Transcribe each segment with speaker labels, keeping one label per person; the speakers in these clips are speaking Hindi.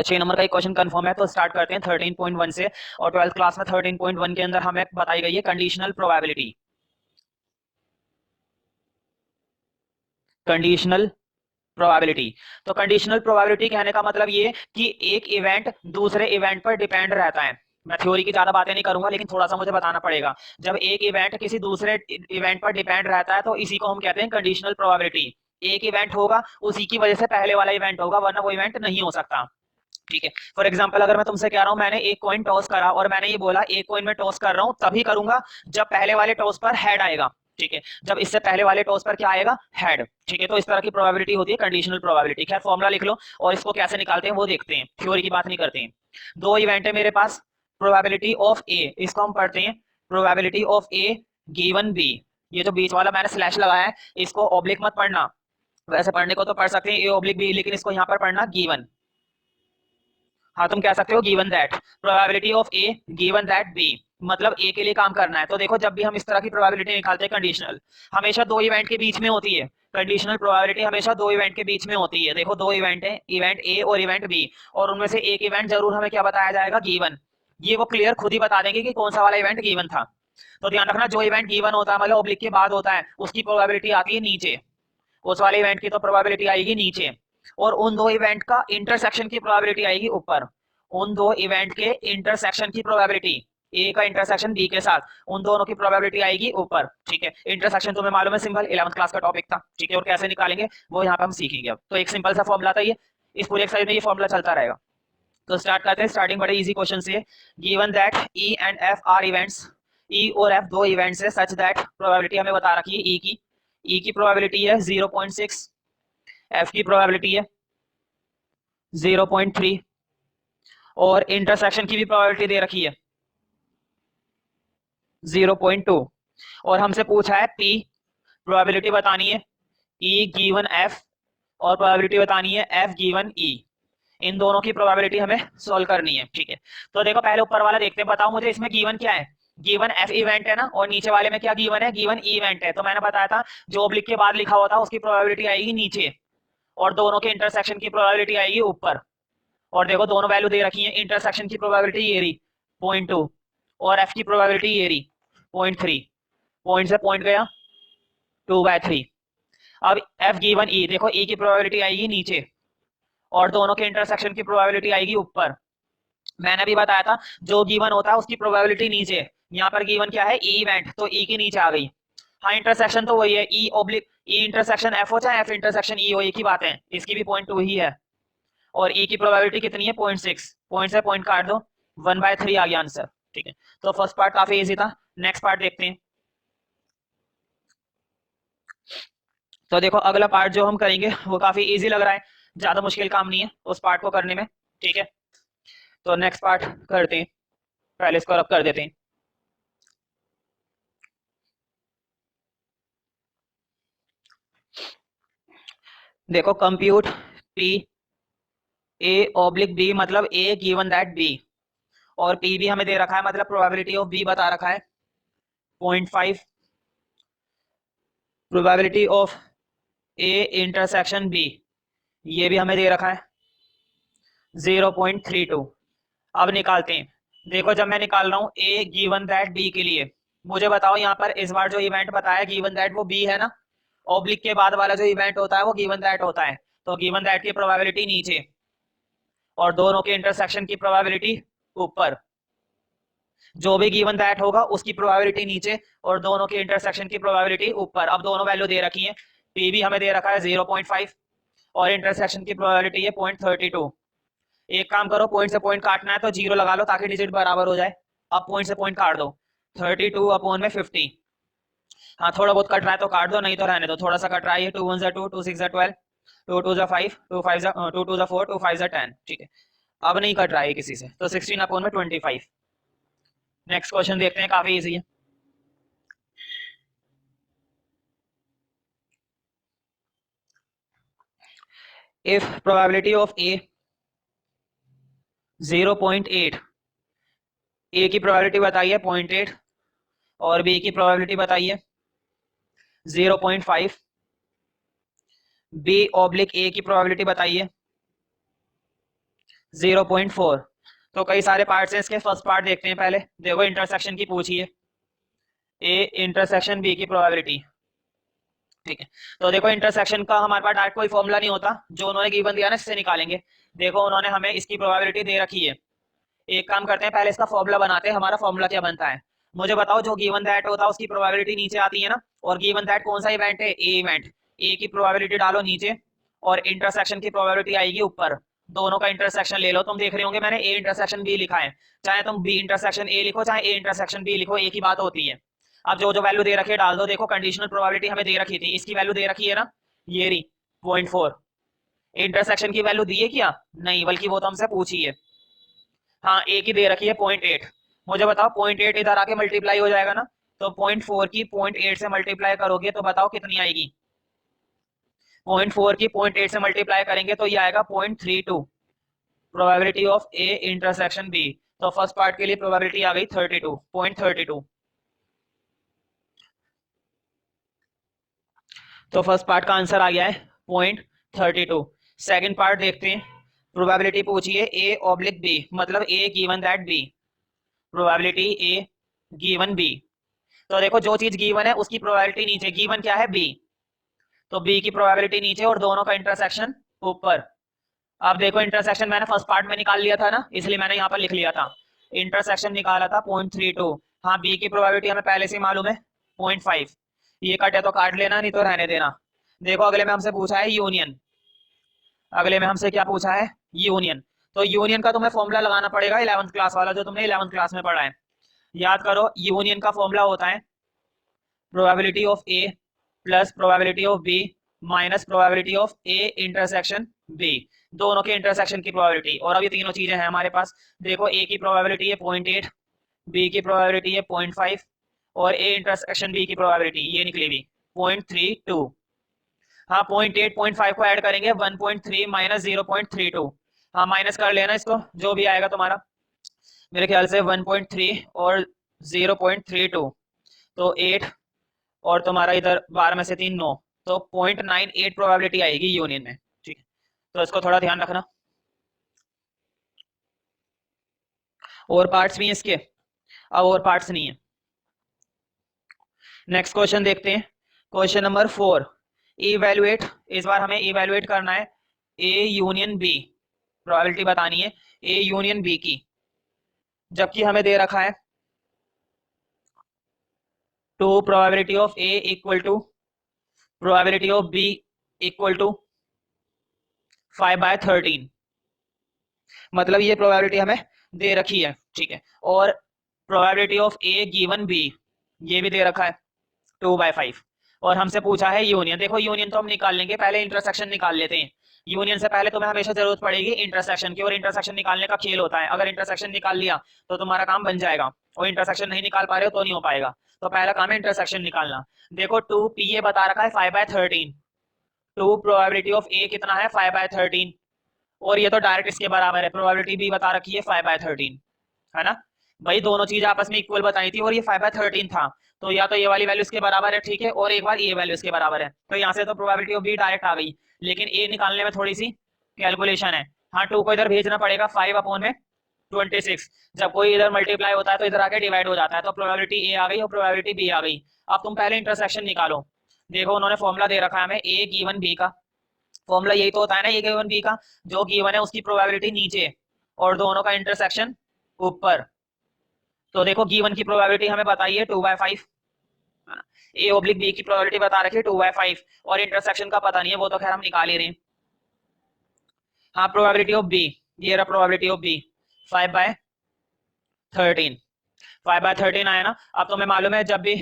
Speaker 1: तो 6 नंबर का एक क्वेश्चन कंफर्म है, तो स्टार्ट करते हैं 13.1 से। और 12th क्लास में 13.1 के अंदर हमें बताई गई है कंडीशनल प्रोबेबिलिटी। कंडीशनल प्रोबेबिलिटी, तो कंडीशनल प्रोबेबिलिटी कहने का मतलब ये कि एक इवेंट दूसरे इवेंट पर डिपेंड रहता है। मैं थ्योरी की ज्यादा बातें नहीं करूंगा, लेकिन थोड़ा सा मुझे बताना पड़ेगा। जब एक इवेंट किसी दूसरे इवेंट पर डिपेंड रहता है तो इसी को हम कहते हैं कंडीशनल प्रोबेबिलिटी। एक इवेंट होगा, उसी की वजह से पहले वाला इवेंट होगा, वरना वो इवेंट नहीं हो सकता। ठीक है, फॉर एग्जाम्पल अगर मैं तुमसे कह रहा हूं मैंने एक कॉइन टॉस करा और मैंने ये बोला एक कॉइन में टॉस कर रहा हूं तभी करूंगा जब पहले वाले टॉस पर हेड आएगा। ठीक है, जब इससे पहले वाले टॉस पर क्या आएगा, हेड। ठीक है, तो इस तरह की प्रोबेबिलिटी होती है कंडीशनल प्रोबेबिलिटी। खैर फॉर्मूला लिख लो और इसको कैसे निकालते हैं वो देखते हैं, थ्योरी की बात नहीं करते हैं। दो इवेंट है मेरे पास, प्रोबेबिलिटी ऑफ ए, इसको हम पढ़ते हैं probability of A given B. ये जो बीच वाला मैंने स्लैश लगाया है इसको ऑब्लिक मत पढ़ना, वैसे पढ़ने को तो पढ़ सकते हैं ए ऑब्लिक बी, लेकिन इसको यहाँ पर पढ़ना गिवन। हाँ तुम कह सकते हो given that probability of A given that B, मतलब ए के लिए काम करना है। तो देखो जब भी हम इस तरह की प्रोबेबिलिटी निकालते हैं कंडीशनल, हमेशा दो इवेंट के बीच में होती है। कंडीशनल प्रोबेबिलिटी हमेशा दो इवेंट के बीच में होती है। देखो दो इवेंट है, इवेंट ए और इवेंट बी, और उनमें से एक इवेंट जरूर हमें क्या बताया जाएगा, गिवन। ये वो क्लियर खुद ही बता देंगे कि कौन सा वाला इवेंट गिवन था। तो ध्यान रखना जो इवेंट गिवन होता है मतलब ऑब्लिक के बाद होता है उसकी प्रोबेबिलिटी आती है नीचे, उस वाले इवेंट की तो प्रोबेबिलिटी आएगी नीचे, और उन दो इवेंट का इंटरसेक्शन की प्रोबेबिलिटी आएगी ऊपर। उन दो इवेंट के इंटरसेक्शन की प्रोबेबिलिटी, ए का इंटरसेक्शन बी के साथ, उन दोनों की प्रोबेबिलिटी आएगी ऊपर। ठीक है, इंटरसेक्शन तुम्हें मालूम है, सिंपल 11th क्लास का टॉपिक था। ठीक है, और कैसे निकालेंगे वो यहाँ पे हम सीखेंगे। अब तो एक सिंपल सा फॉर्मूला था ये, इस पूरे एक्सरसाइज में ये फॉर्मूला चलता रहेगा। तो स्टार्ट करते हैं, स्टार्टिंग बड़े इजी क्वेश्चन से। Given that E and F are events, E और एफ दो इवेंट्स है, सच दैट प्रोबेबिलिटी हमें बता रखी है ई की प्रोबेबिलिटी है 0.6, एफ की प्रोबेबिलिटी है 0.3, और इंटरसेक्शन की भी प्रोबेबिलिटी दे रखी है 0.2, और हमसे पूछा है पी, प्रोबेबिलिटी बतानी है ई गिवन एफ, और प्रोबेबिलिटी बतानी है एफ गिवन ई। इन दोनों की प्रोबेबिलिटी हमें सॉल्व करनी है। ठीक है, तो देखो पहले ऊपर वाला देखते हैं, बताओ मुझे इसमें गिवन क्या है। गिवन एफ इवेंट है ना, और नीचे वाले में क्या गिवन है, गिवन ई इवेंट है। तो मैंने बताया था जो ऑब्लिक के बाद लिखा होता है उसकी प्रोबेबिलिटी आएगी नीचे, और दोनों के इंटरसेक्शन की प्रोबेबिलिटी आएगी ऊपर। और देखो दोनों वैल्यू दे रखी है, इंटरसेक्शन की प्रोबेबिलिटी ये रही 0.2, और एफ की प्रोबेबिलिटी ये रही 0.3, पॉइंट से पॉइंट गया 2/3। अब एफ गिवन ई, देखो ई की प्रोबेबिलिटी आएगी नीचे और दोनों के इंटरसेक्शन की प्रोबेबिलिटी आएगी ऊपर। मैंने भी बताया था जो गिवन होता है उसकी प्रोबेबिलिटी नीचे, यहाँ पर गिवन क्या है, ई इवेंट, तो ई की नीचे आ गई। हाँ इंटरसेक्शन तो वही है, E oblique E intersection F हो चाहे एफ इंटरसेक्शन ई हो, एक ही बात है, इसकी भी 0.2 ही है। और ई की प्रोबेबिलिटी कितनी है, 0.6, पॉइंट से पॉइंट काट दो, 1/3 आ गया आंसर। ठीक है, तो फर्स्ट पार्ट काफी इजी था। नेक्स्ट पार्ट देखते हैं। तो देखो अगला पार्ट जो हम करेंगे वो काफी इजी लग रहा है, ज्यादा मुश्किल काम नहीं है उस पार्ट को करने में। ठीक है, तो नेक्स्ट पार्ट करते हैं, पहले इसको रब कर देते हैं। देखो compute P A oblique B, मतलब ए गिवन दैट बी, और पी भी हमें दे रखा है, मतलब प्रोबेबिलिटी ऑफ बी बता रखा है 0.5, probability of A intersection B ये भी हमें दे रखा है 0.32। अब निकालते हैं। देखो जब मैं निकाल रहा हूँ ए गिवन दैट बी के लिए, मुझे बताओ यहाँ पर इस बार जो इवेंट बताया गिवन दैट वो बी है ना, ऑब्लिक के बाद वाला जो इवेंट होता है वो गिवन दैट होता है, तो गिवन दैट की प्रोबेबिलिटी नीचे और दोनों के इंटरसेक्शन की प्रोबेबिलिटी ऊपर। जो भी गिवन दैट होगा उसकी प्रोबेबिलिटी नीचे और दोनों के इंटरसेक्शन की प्रोबेबिलिटी ऊपर। अब दोनों वैल्यू दे रखी है, पी भी हमें दे रखा है 0.5 और इंटरसेक्शन की प्रोबेबिलिटी है 0.32। एक काम करो, पॉइंट से पॉइंट काटना है तो जीरो लगा लो ताकि डिजिट बराबर हो जाए। अब पॉइंट से पॉइंट काट दो, 32 अपॉन में 50। हाँ थोड़ा बहुत कट रहा है तो काट दो, नहीं तो रहने दो, थोड़ा सा कट रहा है। 2 1 2, 2 6 12, 2 2 5, 2 5 2 2 4, 2 5 10। ठीक है, अब नहीं कट रहा है किसी से, तो 16 अपॉन में 25। नेक्स्ट क्वेश्चन देखते हैं, काफी इजी है। इफ प्रोबेबिलिटी ऑफ ए 0.8, ए की प्रोबेबिलिटी बताइए 0.8 और बी की प्रोबेबिलिटी बताइए 0.5, बी ऑब्लिक ए की प्रोबेबिलिटी बताइए 0.4। तो कई सारे पार्ट्स हैं इसके, फर्स्ट पार्ट देखते हैं पहले। देखो इंटरसेक्शन की पूछी है, ए इंटरसेक्शन बी की प्रोबेबिलिटी, ठीक है। तो देखो इंटरसेक्शन का हमारे पास डायरेक्ट कोई फॉर्मूला नहीं होता, जो उन्होंने गिवन दिया ना इससे निकालेंगे। देखो उन्होंने हमें इसकी प्रोबेबिलिटी दे रखी है, एक काम करते हैं पहले इसका फॉर्मूला बनाते हैं। हमारा फॉर्मूला क्या बनता है, मुझे बताओ। जो गिवन दैट होता है उसकी प्रोबेबिलिटी नीचे आती है ना, और गिवन दैट कौन सा इवेंट है, ए इवेंट। ए की प्रोबेबिलिटी डालो नीचे, और इंटरसेक्शन की प्रोबेबिलिटी आएगी ऊपर। दोनों का इंटरसेक्शन ले लो। तुम देख रहे होंगे मैंने ए इंटरसेक्शन बी लिखा है, चाहे तुम बी इंटरसेक्शन ए लिखो चाहे ए इंटरसेक्शन बी लिखो, एक ही बात होती है। अब जो जो वैल्यू दे रखी है डाल दो। देखो कंडीशनल प्रोबेबिलिटी हमें दे रखी थी, इसकी वैल्यू दे रखी है ना, ये रही 0.4। इंटरसेक्शन की वैल्यू दी है क्या, नहीं, बल्कि वो तो हमसे पूछी है। हाँ, ए की दे रखी है 0.8। मुझे बताओ 0.8 इधर आके मल्टीप्लाई हो जाएगा ना, तो 0.4 की 0.8 से मल्टीप्लाई करोगे तो बताओ कितनी आएगी। 0.4 की 0.8 से मल्टीप्लाई करेंगे तो ये आएगा 0.32, probability of A intersection B. तो फर्स्ट पार्ट के लिए प्रोबेबिलिटी आ गई 0.32। तो फर्स्ट पार्ट का आंसर आ गया है 0.32। सेकंड पार्ट देखते हैं। प्रोबेबिलिटी पूछी है ए ऑब्लिक बी, मतलब A given that B, probability A given B. तो देखो जो चीज गिवन है उसकी प्रोबेबिलिटी नीचे, गिवन क्या है बी, तो बी की प्रोबेबिलिटी नीचे और दोनों का इंटरसेक्शन ऊपर। अब देखो इंटरसेक्शन मैंने फर्स्ट पार्ट में निकाल लिया था ना, इसलिए मैंने यहाँ पर लिख लिया था, इंटरसेक्शन निकाला था 0.32। हाँ, बी की प्रोबेबिलिटी हमें पहले से मालूम है 0.5। ये कटे तो काट लेना, नहीं तो रहने देना। देखो अगले में हमसे पूछा है यूनियन, अगले में हमसे क्या पूछा है, यूनियन। तो यूनियन का तुम्हें फॉर्मूला लगाना पड़ेगा 11th क्लास वाला, जो तुमने 11th क्लास में पढ़ा है। याद करो, यूनियन का फॉर्मूला होता है probability of A plus probability of B minus probability of A intersection B, दोनों के इंटरसेक्शन की प्रोबेबिलिटी। और अब ये तीनों चीजें हैं हमारे पास। देखो ए की प्रोबेबिलिटी है 0.8, बी की प्रोबेबिलिटी है 0.5, और ए इंटरसेक्शन बी की प्रोबेबिलिटी ये निकली हुई 0.32। हाँ, 0.8 0.5 को ऐड करेंगे 1.3 माइनस 0.32। हाँ, माइनस कर लेना इसको, जो भी आएगा तुम्हारा। मेरे ख्याल से 1.3 और 0.32, तो 8, और तुम्हारा इधर 12 में से 3 9, तो 0.98 प्रोबेबिलिटी आएगी यूनियन में, ठीक है। तो इसको थोड़ा ध्यान रखना। और पार्ट्स भी हैं इसके, अब और पार्ट्स नहीं है। नेक्स्ट क्वेश्चन देखते हैं, क्वेश्चन नंबर 4। इवेलुएट, इस बार हमें इवेलुएट करना है ए यूनियन बी, प्रोबेबिलिटी बतानी है ए यूनियन बी की, जबकि हमें दे रखा है 2 probability of A equal to probability of B equal to 5/13, मतलब ये प्रोबेबिलिटी हमें दे रखी है, ठीक है। और probability of A given B ये भी दे रखा है 2/5, और हमसे पूछा है यूनियन। देखो यूनियन तो हम निकाल लेंगे, पहले इंटरसेक्शन निकाल लेते हैं। यूनियन से पहले तुम्हें हमेशा जरूरत पड़ेगी इंटरसेक्शन की, और इंटरसेक्शन निकालने का खेल होता है। अगर इंटरसेक्शन निकाल लिया तो तुम्हारा काम बन जाएगा, और इंटरसेक्शन नहीं निकाल पा रहे हो तो नहीं हो पाएगा। तो पहला काम है इंटरसेक्शन निकालना। देखो 2 पी ए बता रखा है 5/13, 2 प्रोबेबिलिटी ऑफ ए कितना है 5/13, और ये तो डायरेक्ट इसके बराबर है, प्रोबेबिलिटी भी बता रखी है 5/13, है ना भाई। दोनों चीज आपस में इक्वल बताई थी, और ये 5/13 था, तो या तो ये वाली वैल्यू इसके बराबर है, ठीक है, और एक बार ये वैल्यू इसके बराबर है। तो यहाँ से तो प्रोबेबिलिटी ऑफ बी डायरेक्ट आ गई, लेकिन ए निकालने में थोड़ी सी कैलकुलेशन है। हाँ, 2 को इधर भेजना पड़ेगा 5/26। जब कोई इधर मल्टीप्लाई होता है तो इधर आके डिवाइड हो जाता है, तो प्रोबेबिलिटी ए आ गई और प्रोबेबिलिटी बी आ गई। अब तुम पहले इंटरसेक्शन निकालो। देखो उन्होंने फॉर्मूला दे रखा है हमें ए गिवन बी का, फॉर्मूला यही तो होता है ना, ए गिवन बी का, जो गिवन है उसकी प्रोबेबिलिटी नीचे और दोनों का इंटरसेक्शन ऊपर। तो देखो गिवन की प्रोबेबिलिटी हमें बताई है 2/5, ए ऑब्लिक बी की प्रोबेबिलिटी बता रखी है 2/5, और इंटरसेक्शन का पता नहीं है, वो तो खैर हम निकाल ही रहे हैं। हाँ, प्रोबेबिलिटी ऑफ बी, ये रहा प्रोबेबिलिटी ऑफ बी 5/13, 5/13 आया ना। अब तुम्हें मालूम है जब भी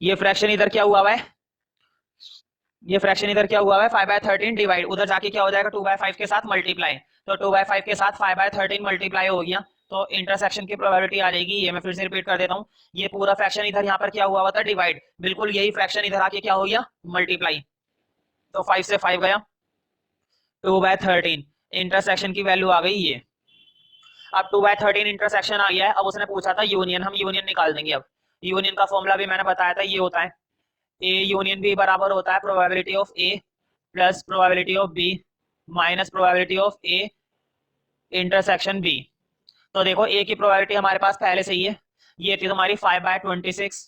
Speaker 1: ये फ्रैक्शन इधर क्या हुआ है, ये फ्रैक्शन इधर क्या हुआ है 5/13 डिवाइड, उधर जाके क्या हो जाएगा 2/5 के साथ मल्टीप्लाई, तो 2/5 के साथ 5/13 मल्टीप्लाई हो गया, तो इंटरसेक्शन की प्रोबेबिलिटी आ जाएगी। ये मैं फिर से रिपीट कर देता हूँ, ये पूरा फ्रैक्शन इधर यहाँ पर क्या हुआ था डिवाइड, बिल्कुल यही फ्रैक्शन इधर आके क्या हो गया मल्टीप्लाई, तो 5 से 5 गया 2/13, इंटरसेक्शन की वैल्यू आ गई ये। अब 2/13 इंटरसेक्शन आ गया है, अब उसने पूछा था यूनियन, हम यूनियन निकाल देंगे। अब यूनियन का फॉर्मूला भी मैंने बताया था, ये होता है ए यूनियन बी बराबर होता है probability of A plus probability of B minus probability of A intersection B. तो देखो ए की प्रोबेबिलिटी हमारे पास पहले से ही है, ये थी तुम्हारी 5/26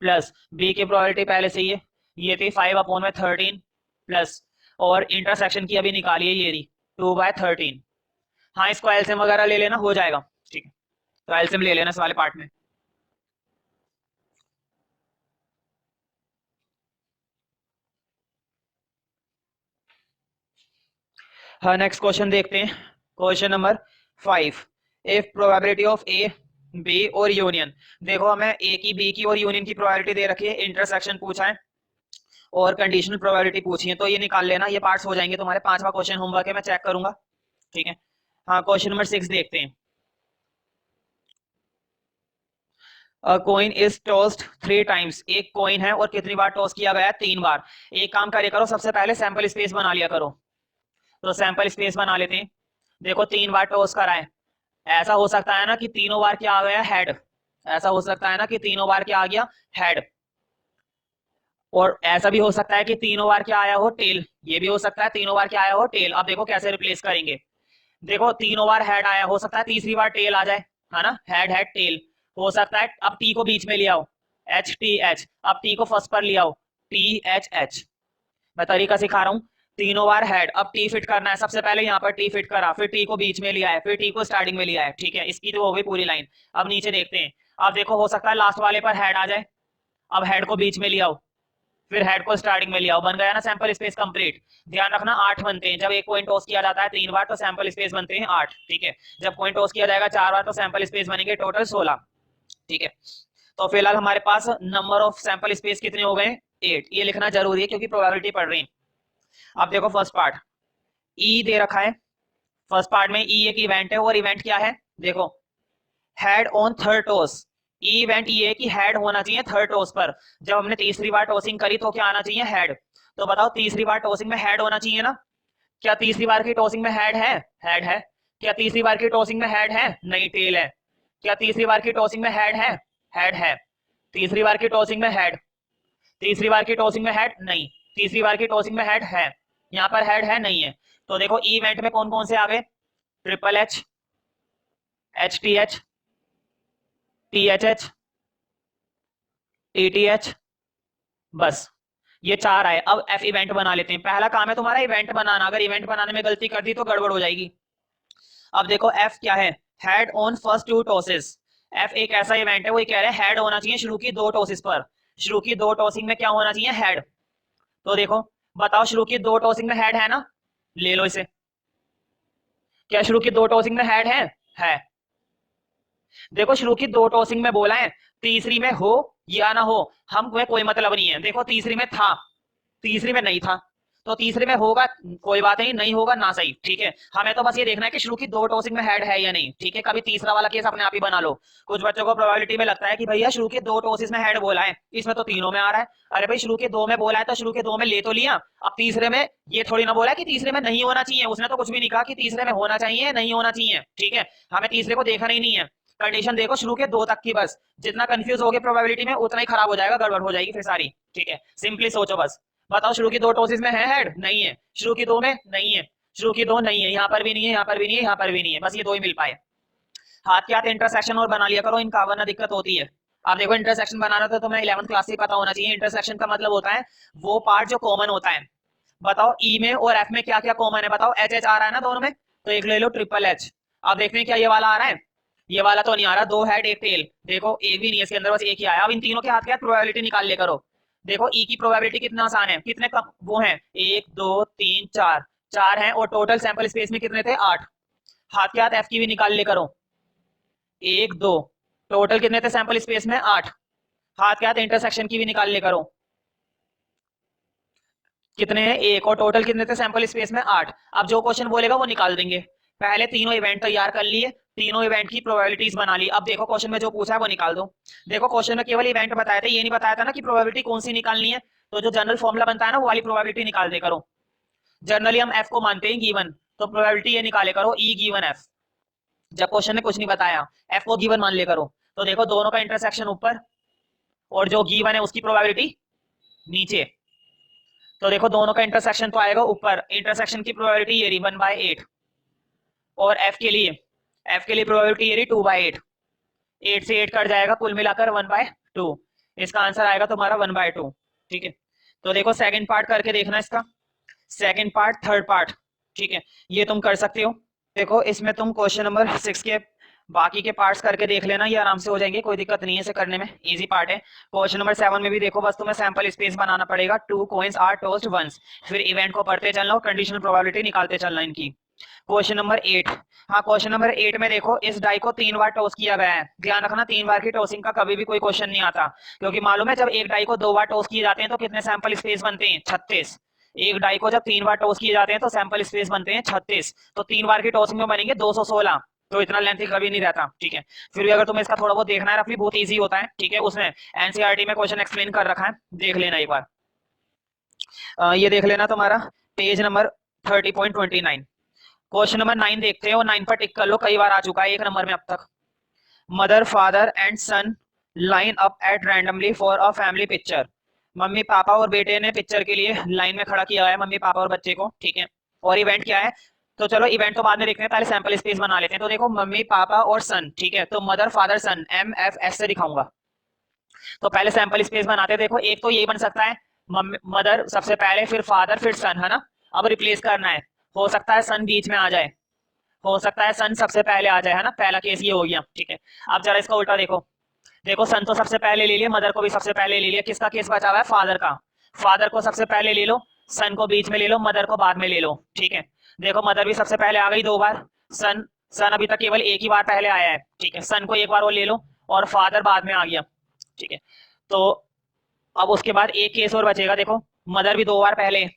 Speaker 1: प्लस बी की प्रोबेबिलिटी पहले से ही है, ये थी 5/13 प्लस, और इंटरसेक्शन की अभी निकाली है ये रही 2/13। हाँ इसको एलसीएम वगैरह ले लेना, हो जाएगा। ठीक है, तो एलसीएम ले लेना इस वाले पार्ट में। हाँ नेक्स्ट क्वेश्चन देखते हैं, question number 5। If probability of A B और यूनियन, देखो हमें ए की बी की और यूनियन की प्रोबेबिलिटी दे रखी है, इंटरसेक्शन पूछा है और कंडीशनल प्रोबेबिलिटी पूछी है, तो ये निकाल लेना, ये पार्ट्स हो जाएंगे तुम्हारे। 5वां क्वेश्चन होमवर्क है, मैं चेक करूंगा। ठीक है, हाँ क्वेश्चन नंबर 6 देखते हैं। अ कॉइन इज टॉस्ड 3 टाइम्स, एक कॉइन है और कितनी बार टॉस किया गया है? 3 बार। एक काम करिए करो, सबसे पहले सैंपल स्पेस बना लिया करो, तो सैंपल स्पेस बना लेते हैं। देखो 3 बार टॉस करा है, ऐसा हो सकता है ना कि तीनों बार क्या आ गया? हेड। ऐसा हो सकता है ना कि तीनों बार क्या आ गया? हेड। और ऐसा भी हो सकता है कि तीनों बार क्या आया हो? टेल। ये भी हो सकता है तीनों बार क्या आया हो? टेल। अब देखो कैसे रिप्लेस करेंगे। देखो तीनों बार हेड आया, हो सकता है तीसरी बार टेल आ जाए, है ना? हेड हेड टेल हो सकता है। अब टी को बीच में ले आओ, एच टी एच। अब टी को फर्स्ट पर ले आओ, टी एच एच। मैं तरीका सिखा रहा हूँ। तीनों बार हेड, अब टी फिट करना है, सबसे पहले यहाँ पर टी फिट करा, फिर टी को बीच में लिया है, फिर टी को स्टार्टिंग में लिया है। ठीक है, इसकी तो हो गई पूरी लाइन। अब नीचे देखते हैं। अब देखो हो सकता है लास्ट वाले पर हेड आ जाए, अब हेड को बीच में ले आओ, फिर हेड को स्टार्टिंग में ले आओ। बन गया ना सैंपल स्पेस कंप्लीट। ध्यान रखना 8 बनते हैं, जब एक कॉइन टॉस किया जाता है 3 बार तो सैंपल स्पेस बनते हैं 8। ठीक है, जब कॉइन टॉस किया जाएगा 4 बार तो सैंपल स्पेस बनेंगे टोटल 16। ठीक है, तो फिलहाल हमारे पास नंबर ऑफ सैंपल स्पेस कितने हो गए? 8। ये लिखना जरूरी है क्योंकि प्रोबेबिलिटी पढ़ रही है। अब देखो फर्स्ट पार्ट ई दे रखा है, फर्स्ट पार्ट में ई एक इवेंट है, और इवेंट क्या है? देखो head on third toss. E event ये है कि हेड होना चाहिए थर्ड टॉस पर। जब हमने तीसरी बार टॉसिंग करी तो क्या आना चाहिए? हेड। तो बताओ तीसरी बार टॉसिंग में हेड होना चाहिए ना? क्या तीसरी बार की टॉसिंग में हेड है? हेड है। क्या तीसरी बार की टॉसिंग में हेड है? नहीं, टेल है। क्या तीसरी बार की टॉसिंग में हेड है? हेड है। तीसरी बार की टॉसिंग में हेड, तीसरी बार की टॉसिंग में हेड नहीं, तीसरी बार की टॉसिंग में हेड है। यहाँ पर हेड है नहीं है। तो देखो इवेंट में कौन कौन से आ गए? Triple H, H T H, T H H, T T H, बस ये 4 आए। अब एफ इवेंट बना लेते हैं। पहला काम है तुम्हारा इवेंट बनाना, अगर इवेंट बनाने में गलती कर दी तो गड़बड़ हो जाएगी। अब देखो एफ क्या है? Head on first 2 tosses. F एक ऐसा इवेंट है, वो कह रहे हैं हेड होना चाहिए शुरू की 2 टॉसेस पर। शुरू की 2 टॉसिंग में क्या होना चाहिए? हेड। तो देखो बताओ शुरू की 2 टॉसिंग में हेड है ना? ले लो इसे। क्या शुरू की 2 टॉसिंग में हेड है? देखो शुरू की 2 टॉसिंग में बोला है, तीसरी में हो या ना हो हमें कोई मतलब नहीं है। देखो तीसरी में था, तीसरी में नहीं था, तो तीसरे में होगा कोई बात नहीं, नहीं होगा ना सही। ठीक है, हमें तो बस ये देखना है कि शुरू की 2 टॉसिंग में हेड है या नहीं। ठीक है, कभी तीसरा वाला केस अपने आप ही बना लो। कुछ बच्चों को प्रोबेबिलिटी में लगता है कि भैया शुरू के 2 टॉसिस में हेड बोला है, इसमें तो तीनों में आ रहा है। अरे भाई शुरू के 2 में बोला है तो शुरू के 2 में ले तो लिया, अब तीसरे में ये थोड़ी ना बोला है कि तीसरे में नहीं होना चाहिए। उसने तो कुछ भी नहीं कहा कि तीसरे में होना चाहिए नहीं होना चाहिए। ठीक है, हमें तीसरे को देखना ही नहीं है। कंडीशन देखो शुरू के 2 तक की बस। जितना कंफ्यूज हो गए प्रोबेबिलिटी में उतना ही खराब हो जाएगा, गड़बड़ हो जाएगी फिर सारी। ठीक है, सिंपली सोचो बस। बताओ शुरू की 2 टॉसिस में है हेड? नहीं है। शुरू की 2 में नहीं है, शुरू की 2 नहीं है, यहाँ पर भी नहीं है, यहाँ पर भी नहीं है, यहाँ पर भी नहीं है, बस ये 2 ही मिल पाए। हाथ के हाथ इंटरसेक्शन और बना लिया करो, इनका वरना दिक्कत होती है। अब देखो इंटरसेक्शन बनाना तो तुम्हें 11th क्लास से पता होना चाहिए। इंटरसेक्शन का मतलब होता है वो पार्ट जो कॉमन होता है। बताओ ई में और एफ में क्या क्या कॉमन है? बताओ एच एच आ रहा है ना दोनों में, तो एक ले लो ट्रिपल एच। अब देखते हैं क्या ये वाला आ रहा है? ये वाला तो नहीं आ रहा, 2 हेड 1 टेल। देखो एक भी नहीं है इसके अंदर, बस एक ही आया। अब इन तीनों के हाथ के हाथ प्रोबेबिलिटी निकाल ले करो। देखो ई की प्रोबेबिलिटी कितना आसान है, कितने कम वो है? 1 2 3 4, 4 है, और टोटल सैंपल स्पेस में कितने थे? 8। हाथ के हाथ एफ की भी निकाल ले करो, 1 2, टोटल कितने थे सैंपल स्पेस में? 8। हाथ के हाथ इंटरसेक्शन की भी निकाल ले करो, कितने हैं? 1, और टोटल कितने थे सैंपल स्पेस में? 8। अब जो क्वेश्चन बोलेगा वो निकाल देंगे। पहले तीनों इवेंट तैयार कर लिए, तीनों इवेंट की प्रोबेबिलिटीज बना ली। अब देखो क्वेश्चन में जो पूछा है वो निकाल दो। देखो क्वेश्चन में केवल इवेंट बताया था, ये नहीं बताया था ना कि प्रोबेबिलिटी कौन सी निकालनी है। तो जो जनरल फॉर्मूला बनता है ना वो वाली प्रोबेबिलिटी निकाल दे करो। जनरली हम एफ को मानते हैं गिवन, तो प्रोबेबिलिटी ये निकाले करो ई गिवन एफ। जब क्वेश्चन ने कुछ नहीं बताया एफ को गिवन मान ले करो। तो देखो दोनों का इंटरसेक्शन ऊपर और जो गिवन है उसकी प्रोबेबिलिटी नीचे। तो देखो दोनों का इंटरसेक्शन तो आएगा ऊपर, इंटरसेक्शन की प्रोबेबिलिटी ये रही 1/8, और एफ के लिए प्रोबेबिलिटी ये रही 2/8, 8 से 8 कट जाएगा, कुल मिलाकर 1/2। इसका आंसर आएगा तुम्हारा 1/2। ठीक है, तो देखो सेकंड पार्ट करके देखना इसका, सेकंड पार्ट, थर्ड पार्ट। ठीक है, ये तुम कर सकते हो। देखो इसमें तुम क्वेश्चन नंबर 6 के बाकी के पार्ट्स करके देख लेना, ये आराम से हो जाएंगे, कोई दिक्कत नहीं है इसे करने में, इजी पार्ट है। क्वेश्चन नंबर 7 में भी देखो, बस तुम्हें सैंपल स्पेस बनाना पड़ेगा, 2 कॉइंस आर टॉस्ड वंस, फिर इवेंट को पढ़ते चलना और कंडीशनल प्रोबेबिलिटी निकालते चलना इनकी। क्वेश्चन नंबर 8, हाँ क्वेश्चन नंबर 8 में देखो इस डाई को 3 बार टॉस किया गया है, ध्यान रखना 3 बार की टॉसिंग का कभी भी कोई क्वेश्चन नहीं आता, क्योंकि मालूम है जब एक डाई को 2 बार टॉस किए जाते हैं तो कितने सैंपल स्पेस बनते हैं, 36। एक डाई को जब 3 बार टॉस किए जाते हैं तो सैंपल स्पेस बनते हैं 36, तो 3 बार की टॉसिंग में बनेंगे 216, तो इतना लेंथी कभी नहीं रहता। ठीक है, फिर भी अगर तुम्हें इसका थोड़ा बहुत देखना है रफली, बहुत इजी होता है। ठीक है, उसमें एनसीईआरटी में क्वेश्चन एक्सप्लेन कर रखा है, देख लेना एक बार। ये देख लेना तुम्हारा पेज नंबर 30.29। क्वेश्चन नंबर 9 देखते हैं, और 9 पर टिक कर लो, कई बार आ चुका है 1 नंबर में अब तक। Mother father and son line up at randomly for a family picture, मम्मी पापा और बेटे ने पिक्चर के लिए लाइन में खड़ा किया है, मम्मी पापा और बच्चे को। ठीक है, और इवेंट क्या है, तो चलो इवेंट तो बाद में देखते हैं, पहले सैंपल स्पेस बना लेते हैं। तो देखो मम्मी पापा और सन, ठीक है, तो मदर फादर सन, MFS से दिखाऊंगा। तो पहले सैंपल स्पेस बनाते हैं। देखो एक तो यही बन सकता है, मदर सबसे पहले, फिर फादर, फिर सन, है ना। अब रिप्लेस करना है, हो सकता है सन बीच में आ जाए, हो सकता है सन सबसे पहले आ जाए, है ना, पहला केस ये हो गया। ठीक है, अब जरा इसका उल्टा देखो, देखो सन तो सबसे पहले ले लिया, मदर को भी सबसे पहले ले लिया, किसका केस बचा हुआ है, फादर का। फादर को सबसे पहले ले लो, सन को बीच में ले लो, मदर को बाद में ले लो। ठीक है, देखो मदर भी सबसे पहले आ गई 2 बार, सन सन अभी तक केवल एक ही बार पहले आया है। ठीक है, सन को एक बार वो ले लो, और फादर बाद में आ गया। ठीक है, तो अब उसके बाद एक केस और बचेगा, देखो मदर भी 2 बार पहले,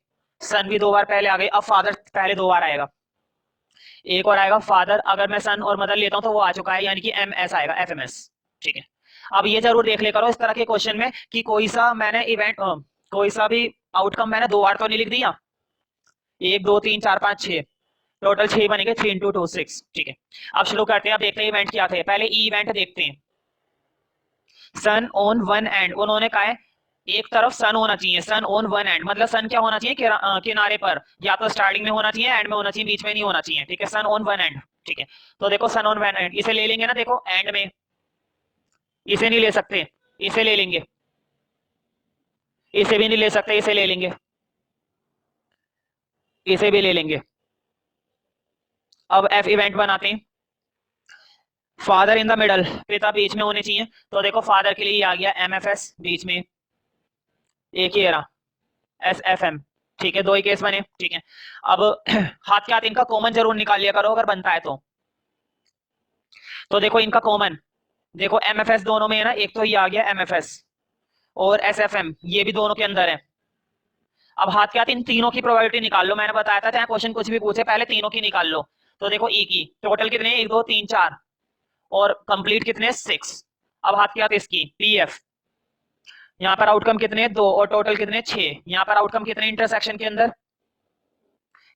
Speaker 1: सन भी 2 बार पहले आ गई, अब फादर पहले 2 बार आएगा, एक और आएगा फादर। अगर मैं सन और मदर लेता हूं तो वो आ चुका है, यानी कि MS आएगा, FMS। ठीक है, अब ये जरूर देख ले करो इस तरह के क्वेश्चन में कि कोई सा मैंने इवेंट, कोई सा भी आउटकम मैंने 2 बार तो नहीं लिख दिया, 1 2 3 4 5 6, टोटल 6 बनेंगे, 3 × 2 6। ठीक है, अब शुरू करते हैं, अब देखते हैं इवेंट क्या थे, पहले ई इवेंट देखते हैं। सन ऑन वन एंड, उन्होंने कहा है एक तरफ सन होना चाहिए, सन ऑन वन एंड, मतलब सन क्या होना चाहिए, किनारे पर, या तो स्टार्टिंग में होना चाहिए, एंड में होना चाहिए, बीच में नहीं होना चाहिए। ठीक है, सन ऑन वन एंड। ठीक है, तो देखो सन ऑन वन एंड, इसे ले लेंगे ना, देखो एंड में, इसे नहीं ले सकते, इसे ले लेंगे, इसे भी नहीं ले सकते, इसे ले लेंगे, इसे भी ले लेंगे। अब F इवेंट बनाते हैं, फादर इन द मिडल, पिता बीच में होने चाहिए, तो देखो फादर के लिए आ गया MFS बीच में, एक ही एरा SFM। ठीक है, 2 ही केस बने। ठीक है, अब हाथ के हाथ इनका कॉमन जरूर निकाल लिया करो अगर बनता है तो देखो इनका कॉमन, देखो MFS दोनों में है ना, एक तो ये आ गया MFS, और SFM ये भी दोनों के अंदर है। अब हाथ के हाथ इन तीनों की प्रोबेबिलिटी निकाल लो, मैंने बताया था चाहे क्वेश्चन कुछ भी पूछे पहले तीनों की निकाल लो। तो देखो ई की टोटल कितने, 1 2 3 4, और कंप्लीट कितने, 6। अब हाथ के हाथ इसकी PF, यहाँ पर आउटकम कितने, 2, और टोटल कितने, 6। यहाँ पर आउटकम कितने इंटरसेक्शन के अंदर,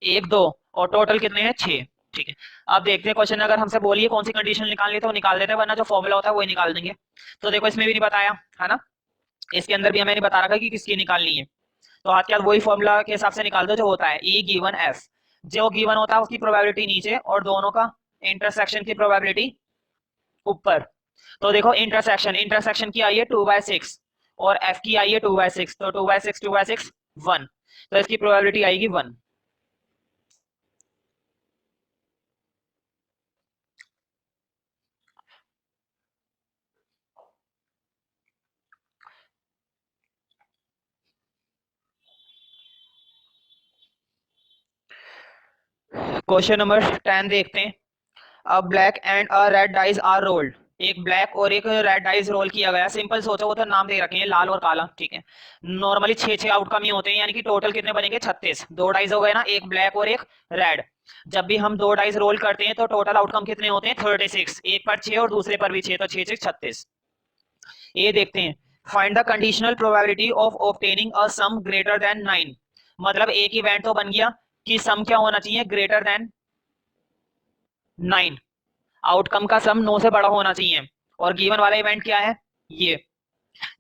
Speaker 1: 1 2, और टोटल कितने हैं, 6। ठीक है, अब देखते हैं क्वेश्चन, अगर हमसे बोलिए कौन सी कंडीशन निकालनी है तो निकाल देते हैं, वरना जो फॉर्मूला होता है वही निकाल देंगे। तो देखो इसमें भी नहीं बताया है ना, इसके अंदर भी हमें नहीं बता रखा कि किसकी निकालनी है, तो हाथ के हाथ वही फॉर्मूला के हिसाब से निकाल दो जो होता है E गिवन F, जो गिवन होता है उसकी प्रोबेबिलिटी नीचे और दोनों का इंटरसेक्शन की प्रोबेबिलिटी ऊपर। तो देखो इंटरसेक्शन, इंटरसेक्शन की आई है 2/6, और F की आई है 2/6, तो 2/6 2/6 1, तो इसकी प्रोबेबिलिटी आएगी 1। क्वेश्चन नंबर 10 देखते हैं। A black and a red dice are rolled, एक ब्लैक और एक रेड डाइस रोल किया गया, सिंपल सोचो, वो तो नाम दे रखे हैं लाल और काला। ठीक है, नॉर्मली 6 आउटकम ही होते हैं, यानी कि टोटल कितने बनेंगे, 36। 2 डाइस हो गए ना, एक ब्लैक और एक रेड। जब भी हम 2 डाइस रोल करते हैं तो टोटल आउटकम कितने होते हैं, 36, एक पर 6 और दूसरे पर भी 6, तो 6 6 36। ये देखते हैं, find the conditional probability of obtaining a some greater than 9, मतलब एक इवेंट तो बन गया कि सम क्या होना चाहिए, ग्रेटर देन 9, आउटकम का सम 9 से बड़ा होना चाहिए। और गिवन वाला इवेंट क्या है, ये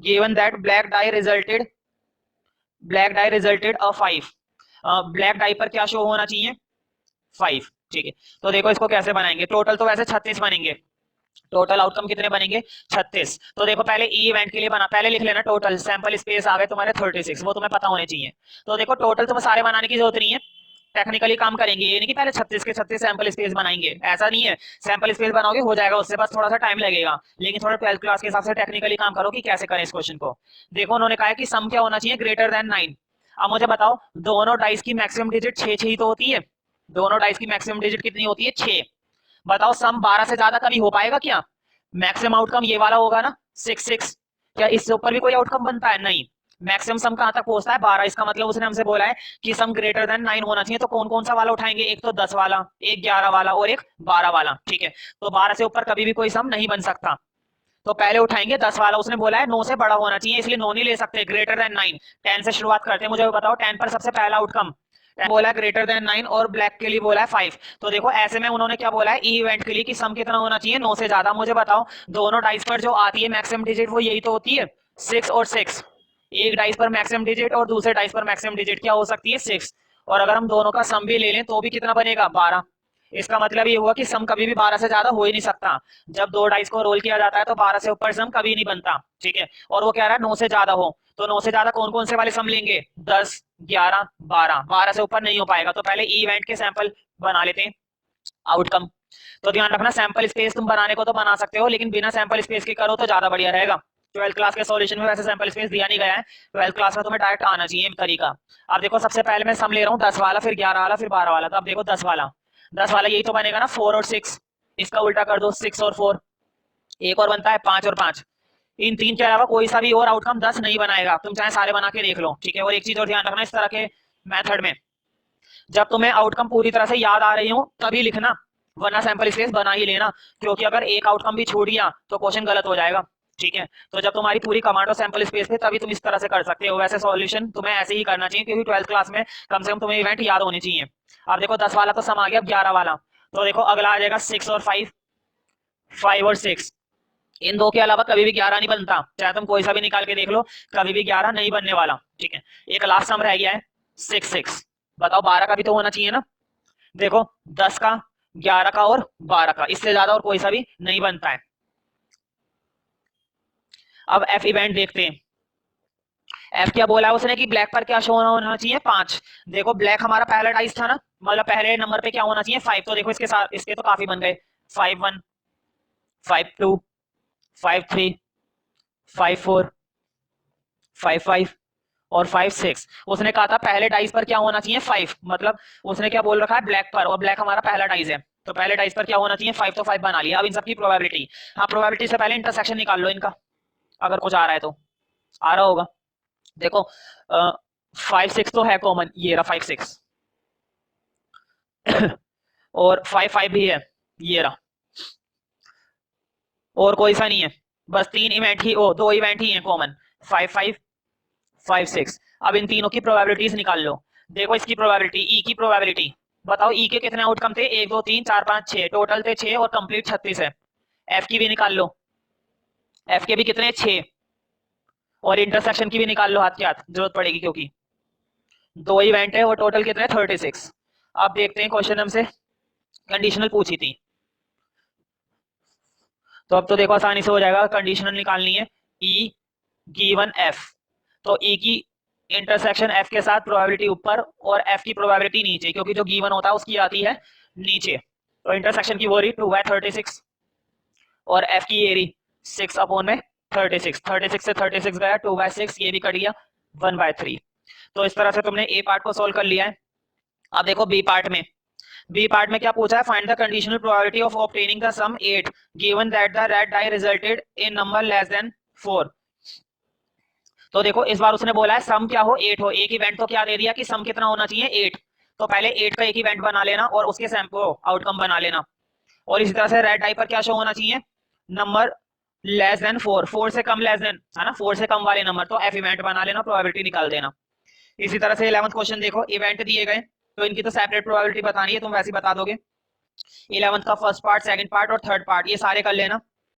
Speaker 1: given that black dye resulted black dye resulted a 5, black dye पर क्या शो होना चाहिए 5, ठीक है। तो देखो इसको कैसे बनाएंगे, टोटल तो वैसे 36 बनेंगे, टोटल आउटकम कितने बनेंगे 36। तो देखो पहले ई इवेंट के लिए बना, पहले लिख लेना टोटल, सैंपल स्पेस आ गए तुम्हारे 36, वो तुम्हें पता होने चाहिए। तो देखो टोटल तुम्हें सारे बनाने की जरूरत नहीं है, टेक्निकली काम करेंगे, ये नहीं कि पहले 36 के 36 सैंपल स्पेस बनाएंगे, ऐसा नहीं है। सैंपल स्पेस बनाओगे हो जाएगा उससे, बस थोड़ा सा टाइम लगेगा, लेकिन थोड़ा 12th क्लास के हिसाब से टेक्निकली काम करो कि कैसे करें इस क्वेश्चन को। देखो उन्होंने कहा है कि सम क्या होना चाहिए ग्रेटर देन 9। अब मुझे बताओ दोनों डाइस की मैक्सिमम डिजिट 6 ही तो होती है, दोनों डाइस की मैक्सिमम डिजिट कितनी होती है 6। बताओ सम 12 से ज्यादा कभी हो पाएगा क्या, मैक्सिमम आउटकम ये वाला होगा ना 6 6, क्या इससे ऊपर भी कोई आउटकम बनता है, नहीं। मैक्सिमम सम कहां तक पहुंचता है 12, इसका मतलब उसने हमसे बोला है कि सम ग्रेटर देन 9 होना चाहिए। तो कौन कौन सा वाला उठाएंगे, एक तो 10 वाला, एक 11 वाला और एक 12 वाला, ठीक है। तो 12 से ऊपर कभी भी कोई सम नहीं बन सकता, तो पहले उठाएंगे 10 वाला, उसने बोला है 9 से बड़ा होना चाहिए, इसलिए 9 नहीं ले सकते, ग्रेटर देन 9। 10 से शुरुआत करते हैं, मुझे बताओ 10 पर सबसे पहला आउटकम बोला है ग्रेटर देन 9 और ब्लैक के लिए बोला है 5। तो देखो ऐसे में उन्होंने क्या बोला है ई इवेंट के लिए कि सम कितना होना चाहिए 9 से ज्यादा। मुझे बताओ दोनों डाइस पर जो आती है मैक्सिमम डिजिट वो यही तो होती है 6 और 6, एक डाइस पर मैक्सिमम डिजिट और दूसरे डाइस पर मैक्सिमम डिजिट क्या हो सकती है 6। और अगर हम दोनों का सम भी ले लें तो भी कितना बनेगा 12। इसका मतलब ये हुआ कि सम कभी भी 12 से ज्यादा हो ही नहीं सकता, जब दो डाइस को रोल किया जाता है तो 12 से ऊपर सम कभी नहीं बनता, ठीक है। और वो कह रहा है 9 से ज्यादा हो, तो 9 से ज्यादा कौन कौन से वाले सम लेंगे 10 11 12, 12 से ऊपर नहीं हो पाएगा। तो पहले ई इवेंट के सैंपल बना लेते हैं आउटकम। तो ध्यान रखना सैंपल स्पेस तुम बनाने को तो बना सकते हो, लेकिन बिना सैंपल स्पेस के करो तो ज्यादा बढ़िया रहेगा। 12th क्लास के सॉल्यूशन में वैसे सैंपल स्पेस दिया नहीं गया है, 12th क्लास में तुम्हें डायरेक्ट आना चाहिए तरीका। अब देखो सबसे पहले मैं सम ले रहा हूँ 10 वाला, फिर 11 वाला, फिर 12 वाला। तो अब देखो 10 वाला, 10 वाला यही तो बनेगा ना 4 और 6, इसका उल्टा कर दो 6 और 4, एक और बनता है 5 और 5। इन तीन के अलावा कोई सा भी और आउटकम 10 नहीं बनाएगा, तुम चाहे सारे बना के देख लो, ठीक है। और एक चीज और ध्यान रखना इस तरह के मेथड में, जब तुम्हें आउटकम पूरी तरह से याद आ रही हो तभी लिखना, वरना सैंपल स्पेस बना ही लेना, क्योंकि अगर एक आउटकम भी छूट गया तो क्वेश्चन गलत हो जाएगा, ठीक है। तो जब तुम्हारी पूरी कमांड हो सैंपल स्पेस पे तभी तुम इस तरह से कर सकते हो। वैसे सॉल्यूशन तुम्हें ऐसे ही करना चाहिए, क्योंकि 12th क्लास में कम से कम तुम्हें इवेंट याद होने चाहिए। अब देखो 10 वाला तो सम आ गया, 11 वाला, तो देखो अगला आ जाएगा 6 और 5, 5 और 6। इन दो के अलावा कभी भी 11 नहीं बनता, चाहे तुम कोई सा भी निकाल के देख लो, कभी भी 11 नहीं बनने वाला, ठीक है। एक लास्ट सम रह गया है 6 6, बताओ 12 का भी तो होना चाहिए ना। देखो 10 का 11 का और 12 का, इससे ज्यादा और कोई सा भी नहीं बनता है। अब एफ इवेंट देखते हैं, एफ क्या बोला है उसने कि ब्लैक पर क्या शो होना चाहिए 5। देखो ब्लैक हमारा पहला डाइस था ना, मतलब पहले नंबर पे क्या होना चाहिए 5, तो देखो इसके साथ इसके तो काफी बन गए, 5 1 5 2 5 3 5 4 5 5 और 5 6। उसने कहा था पहले डाइस पर क्या होना चाहिए 5, मतलब उसने क्या बोल रखा है ब्लैक पर, और ब्लैक हमारा पहला डाइस है, तो पहले डाइस पर क्या होना चाहिए 5, तो 5 बना लिया। अब इन सबकी प्रोबेबिलिटी, हाँ प्रोबेबिलिटी से पहले इंटरसेक्शन निकाल लो इनका, अगर कुछ आ रहा है तो, आ रहा होगा। देखो 5 6 तो है कॉमन, ये रहा 5 6 और 5 5 भी है, ये रहा, और कोई सा नहीं है, बस तीन इवेंट ही, ओ दो इवेंट ही है कॉमन, 5 5 5 6। अब इन तीनों की प्रोबेबिलिटीज निकाल लो। देखो इसकी प्रोबेबिलिटी, ई की प्रोबेबिलिटी बताओ, ई के कितने आउटकम थे 1 2 3 4 5 6, टोटल थे 6 और कंप्लीट 36 है। एफ की भी निकाल लो, एफ के भी कितने 6, और इंटरसेक्शन की भी निकाल लो हाथ के हाथ, जरूरत पड़ेगी क्योंकि दो इवेंट है और टोटल कितने 36। अब देखते हैं क्वेश्चन हमसे कंडीशनल पूछी थी, तो अब तो देखो आसानी से हो जाएगा, कंडीशनल निकालनी है ई गिवन एफ, तो ई की इंटरसेक्शन एफ के साथ प्रोबेबिलिटी ऊपर और एफ की प्रोबेबिलिटी नीचे, क्योंकि जो गिवन होता है उसकी आती है नीचे, तो इंटरसेक्शन की वो रही 2/36 और एफ की ये रही 6 अपॉन में 36, 36 से 36 गया 2/6, ये भी कट गया 1/3। तो इस तरह से तुमने ए पार्ट को सोल्व कर लिया है। अब देखो बी पार्ट में, बी पार्ट में क्या पूछा है, find the conditional probability of obtaining the sum 8 given that the red die resulted in number less than 4। तो देखो इस बार उसने बोला है सम क्या हो 8 हो, एक इवेंट तो क्या दे दिया कि सम कितना होना चाहिए 8, तो पहले 8 का एक इवेंट बना लेना और उसके सैंपल आउटकम बना लेना। और इसी तरह से रेड डाई पर क्या शो होना चाहिए नंबर लेस देन 4, 4 से कम लेस देन है ना, 4 से कम वाले नंबर, तो एफ इवेंट बना लेना, प्रोबेबिलिटी निकाल देना। इसी तरह से 11th क्वेश्चन देखो, इवेंट दिए गए तो इनकी तो सेपरेट प्रोबेबिलिटी बतानी है, तुम वैसे ही बता दोगे। 11th का फर्स्ट पार्ट, सेकंड पार्ट और थर्ड पार्ट ये सारे कर लेना।